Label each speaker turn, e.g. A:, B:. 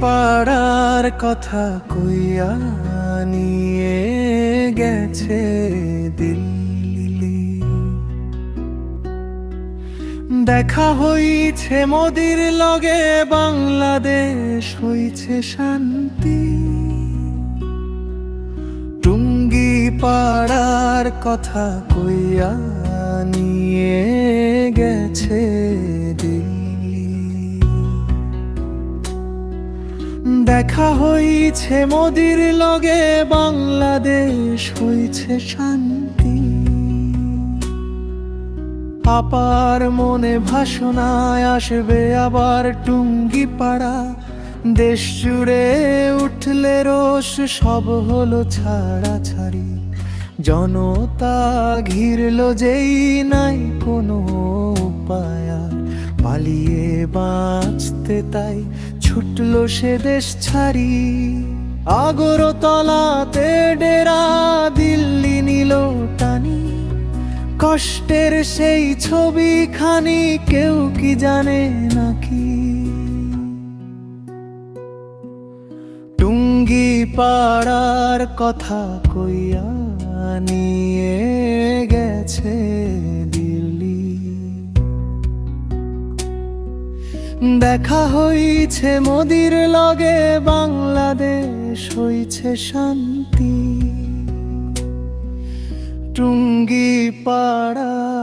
A: পাড়ার কথা কইয়া নিয়ে গেছে দিল্লি। দেখা হইছে মোদির লগে, বাংলাদেশ হইছে শান্তি। টুঙ্গি পাড়ার কথা কইয়া নিয়ে গেছে দিল্লি। দেখা হইছে মোদির লগে, বাংলাদেশ হইছে শান্তি। আপার মনে ভাষণায় আসবে আবার টুঙ্গি পাড়া। দেশ জুড়ে উঠলে রোষ, সব হলো ছাড়াছাড়ি। জনতা ঘিরল যেই, নাই কোনো উপায় আর। পালিয়ে বাঁচতে তাই ছুটল সে দেশ ছাড়ি। আগরতলাতে ডেরা, দিল্লি নিল টানি। কষ্টের সেই ছবিখানি কেউ কি জানে নাকি? টুঙ্গি পাড়ার কথা কইয়া নিয়ে গেছে দিল্লি। দেখা হইছে মোদির লগে, বাংলাদেশ হইছে শান্তি। টুঙ্গি পাড়া।